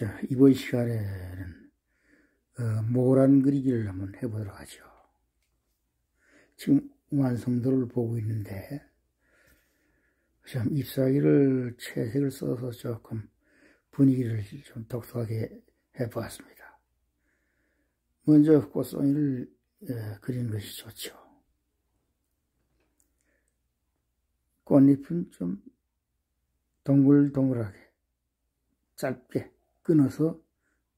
자, 이번 시간에는 모란 그리기를 한번 해보도록 하죠. 지금 완성도를 보고 있는데 참 잎사귀를 채색을 써서 조금 분위기를 좀 독특하게 해보았습니다. 먼저 꽃송이를 그리는 것이 좋죠. 꽃잎은 좀 동글동글하게 짧게 끊어서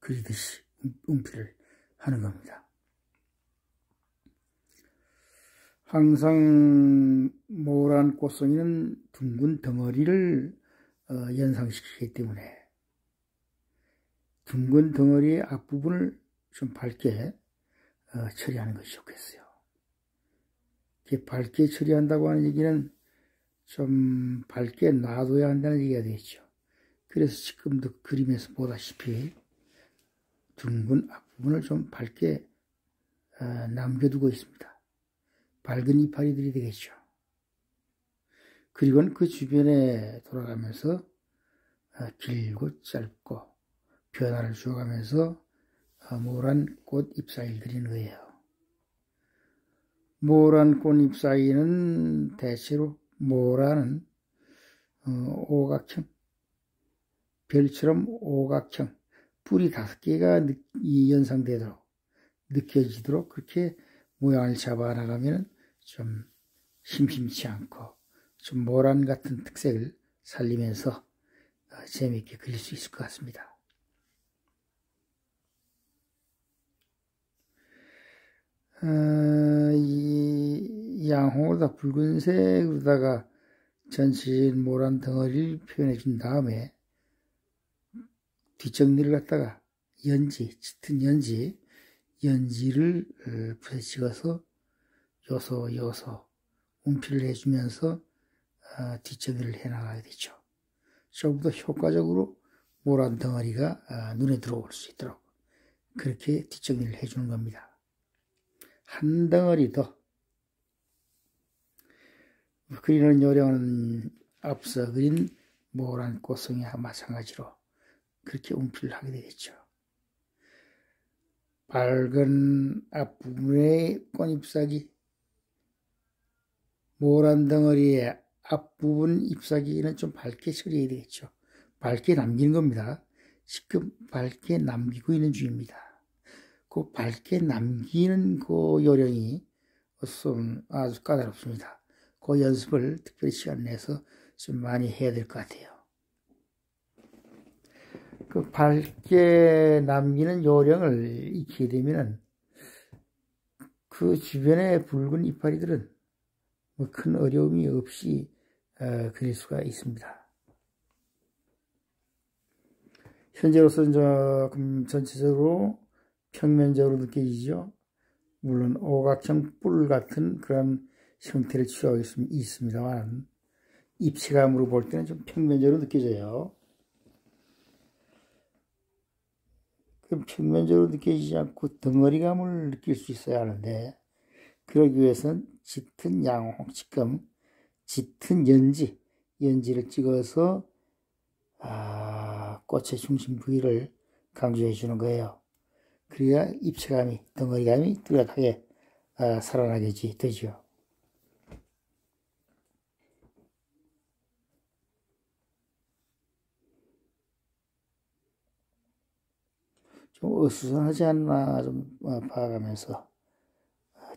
그리듯이 움필을 하는 겁니다. 항상 모란 꽃송이는 둥근 덩어리를 연상시키기 때문에 둥근 덩어리의 앞부분을 좀 밝게 처리하는 것이 좋겠어요. 이렇게 밝게 처리한다고 하는 얘기는 좀 밝게 놔둬야 한다는 얘기가 되겠죠. 그래서 지금도 그림에서 보다시피 둥근 앞부분을 좀 밝게 남겨두고 있습니다. 밝은 이파리들이 되겠죠. 그리고는 그 주변에 돌아가면서 길고 짧고 변화를 주어가면서 모란 꽃 잎사귀를 그리는 거예요. 모란 꽃 잎사귀는 대체로 모란은 오각형, 별처럼 오각형, 뿌리 5개가 연상되도록 느껴지도록 그렇게 모양을 잡아 나가면 좀 심심치 않고 좀 모란 같은 특색을 살리면서 재미있게 그릴 수 있을 것 같습니다. 이 양홍으로다 붉은색으로다가 전체적인 모란 덩어리를 표현해 준 다음에 뒷정리를 갖다가 짙은 연지를 붓에 찍어서 요소 움필을 해주면서 뒷정리를 해나가게 되죠. 조금 더 효과적으로 모란 덩어리가 눈에 들어올 수 있도록 그렇게 뒷정리를 해주는 겁니다. 한 덩어리 더 그리는 요령은 앞서 그린 모란 꽃송이와 마찬가지로 그렇게 움필을 하게 되겠죠. 밝은 앞부분의 꽃잎사귀, 모란 덩어리의 앞부분 잎사귀는 좀 밝게 처리해야 되겠죠. 밝게 남기는 겁니다. 지금 밝게 남기고 있는 중입니다. 그 밝게 남기는 그 요령이 아주 까다롭습니다. 그 연습을 특별히 시간 내서 좀 많이 해야 될 것 같아요. 그 밝게 남기는 요령을 익히게 되면 그 주변의 붉은 이파리들은 뭐 큰 어려움이 없이 그릴 수가 있습니다. 현재로서는 조금 전체적으로 평면적으로 느껴지죠. 물론 오각형 뿔 같은 그런 형태를 취하고 있습니다만 입체감으로 볼 때는 좀 평면적으로 느껴져요. 그럼 평면적으로 느껴지지 않고 덩어리감을 느낄 수 있어야 하는데 그러기 위해서는 짙은 양홍, 지금 짙은 연지를 찍어서 꽃의 중심 부위를 강조해 주는 거예요. 그래야 입체감이, 덩어리감이 뚜렷하게 살아나게 되죠. 좀 어수선하지 않나 좀 봐가면서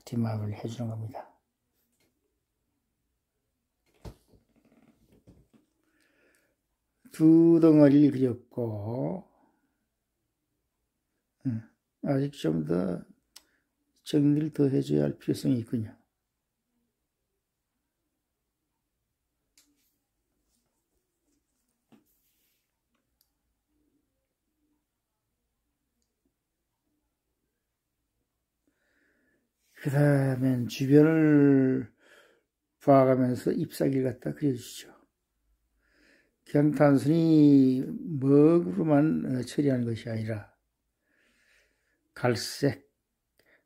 뒷마무리를 해주는 겁니다. 두 덩어리를 그렸고 아직 좀 더 정리를 더 해줘야 할 필요성이 있군요. 그 다음엔 주변을 봐가면서 잎사귀를 갖다 그려주죠. 그냥 단순히 먹으로만 처리하는 것이 아니라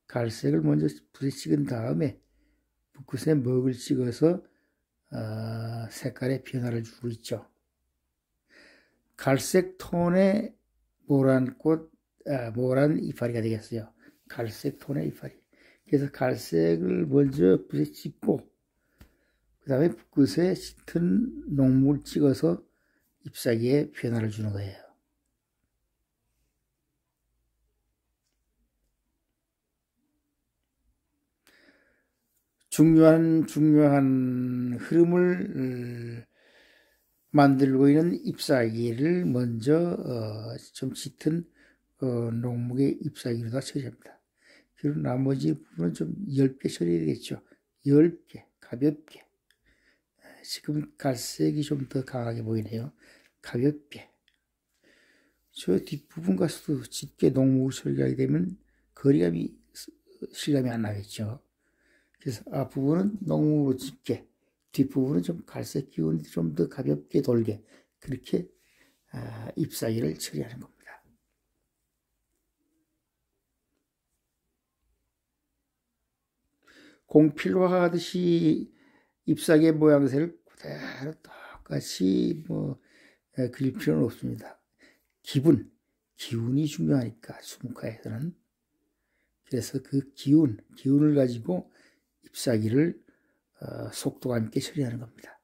갈색을 먼저 붓에 찍은 다음에 붓끝에 먹을 찍어서 색깔의 변화를 주고 있죠. 갈색 톤의 모란 꽃, 모란 이파리가 되겠어요. 갈색 톤의 이파리. 그래서 갈색을 먼저 붓에 찍고, 그 다음에 붓에 짙은 녹물 찍어서 잎사귀에 변화를 주는 거예요. 중요한 흐름을 만들고 있는 잎사귀를 먼저 좀 짙은 녹목의 잎사귀로다 처리합니다. 그리고 나머지 부분은 좀 얇게 처리해야 되겠죠. 얇게, 가볍게. 지금 갈색이 좀 더 강하게 보이네요. 가볍게. 저 뒷부분 가서도 짙게 녹목을 처리하게 되면 거리감이, 실감이 안 나겠죠. 그래서 앞부분은 녹목으로 짙게, 뒷부분은 좀 갈색 기운이 좀 더 가볍게 돌게, 그렇게 잎사귀를 처리하는 겁니다. 공필화 하듯이 잎사귀의 모양새를 그대로 똑같이 그릴 필요는 없습니다. 기운이 중요하니까, 수묵화에서는. 그래서 그 기운을 가지고 잎사귀를 속도가 있게 처리하는 겁니다.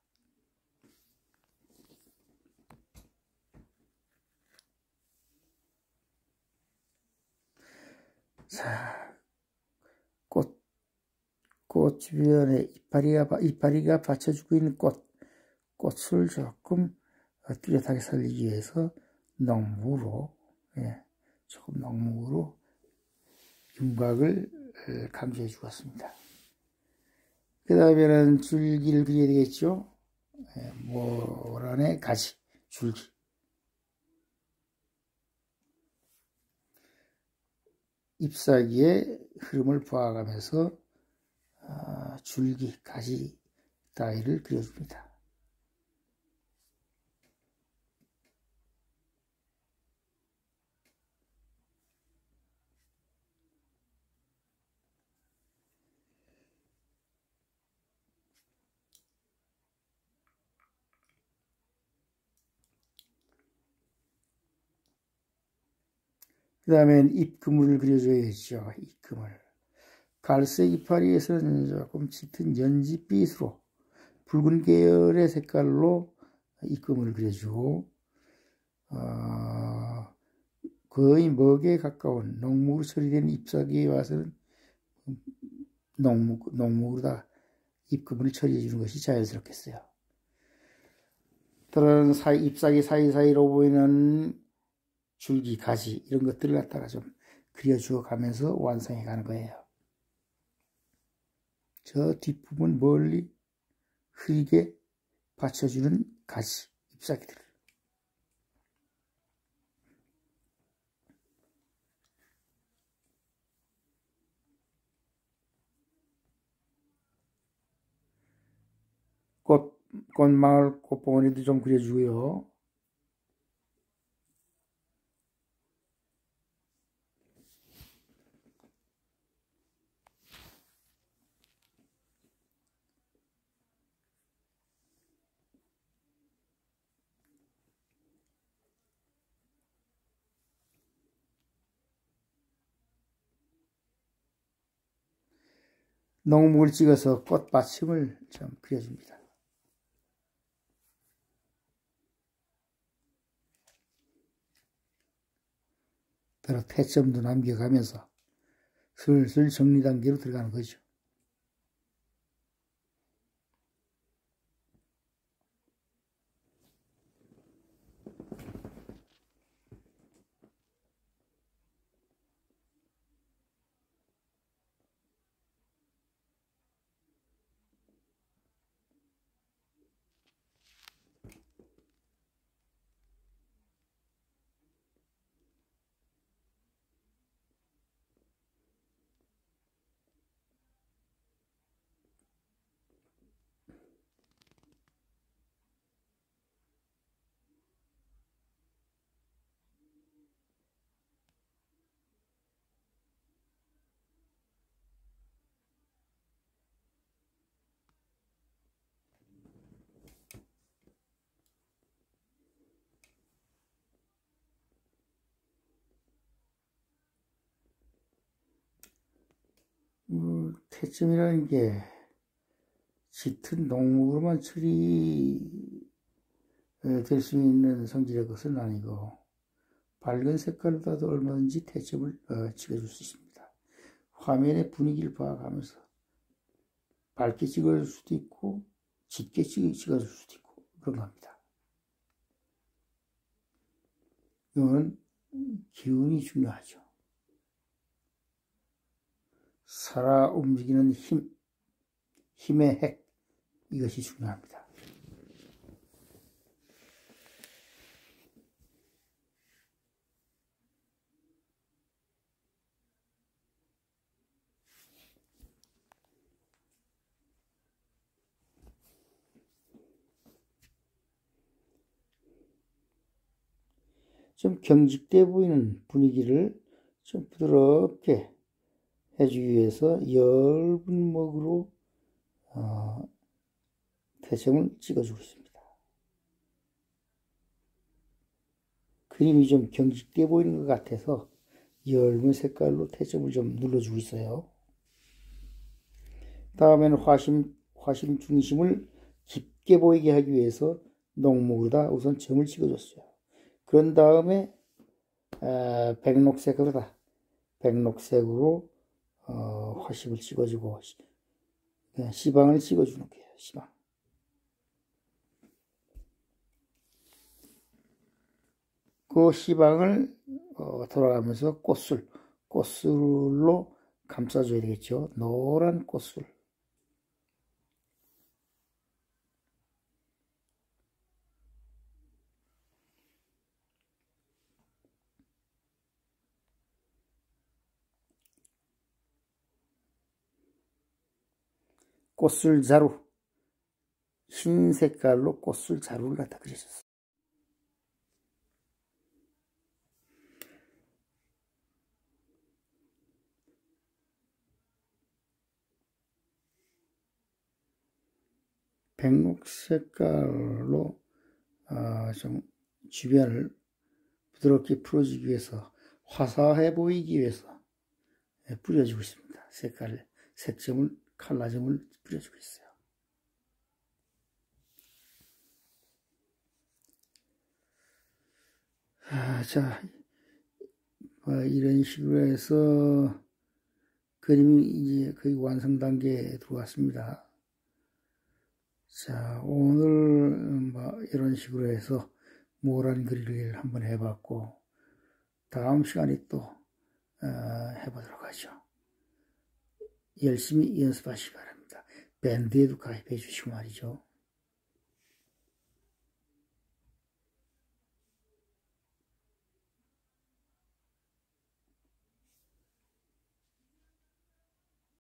자, 꽃 주변에 이파리가 받쳐주고 있는 꽃을 조금 뚜렷하게 살리기 위해서 조금 녹목으로 윤곽을 강조해 주었습니다. 그 다음에는 줄기를 그려야 되겠죠. 모란의 가지, 줄기. 잎사귀의 흐름을 봐가면서 줄기, 가지 따위를 그려줍니다. 그 다음엔 잎그물을 그려줘야겠죠. 잎그물. 갈색 이파리에서는 조금 짙은 연지빛으로 붉은 계열의 색깔로 잎그물을 그려주고 거의 먹에 가까운 녹목으로 처리된 잎사귀에 와서는 녹목으로 다 잎그물을 처리해 주는 것이 자연스럽겠어요. 다른 잎사귀 사이사이로 보이는 줄기, 가지 이런 것들을 갖다가 좀 그려주어 가면서 완성해 가는 거예요. 저 뒷부분 멀리 흐리게 받쳐주는 가지, 잎사귀들. 꽃마을 꽃봉오리도 좀 그려주고요. 녹목을 찍어서 꽃받침을 좀 그려줍니다. 따로 태점도 남겨가면서 슬슬 정리 단계로 들어가는 거죠. 태점이라는 게 짙은 녹목으로만 처리될 수 있는 성질의 것은 아니고 밝은 색깔보다도 얼마든지 태점을 찍어줄 수 있습니다. 화면의 분위기를 봐가면서 밝게 찍어줄 수도 있고 짙게 찍어줄 수도 있고 그런 겁니다. 이거는 기운이 중요하죠. 살아 움직이는 힘의 핵, 이것이 중요합니다. 좀 경직돼 보이는 분위기를 좀 부드럽게 해주기 위해서 엷은 먹으로 태점을 찍어주고 있습니다. 그림이 좀 경직돼 보이는 것 같아서 엷은 색깔로 태점을 좀 눌러주고 있어요. 다음에는 화심 중심을 깊게 보이게 하기 위해서 녹목으로다 우선 점을 찍어줬어요. 그런 다음에 백록색으로 화심을 찍어주고 시방을 찍어주는 거예요. 시방. 그 시방을 돌아가면서 꽃술로 감싸줘야 되겠죠. 노란 꽃술. 꽃술 자루, 흰 색깔로 꽃술 자루를 갖다 그려줬어요. 백록 색깔로 좀 주변을 부드럽게 풀어주기 위해서 화사해 보이기 위해서 뿌려주고 있습니다. 색점을 칼라점을 뿌려주고 있어요. 자, 이런 식으로 해서 그림이 이제 거의 완성 단계에 들어왔습니다. 자, 오늘 이런 식으로 해서 모란 그리기를 한번 해봤고 다음 시간에 또 해보도록 하죠. 열심히 연습하시기 바랍니다. 밴드에도 가입해 주시고 말이죠.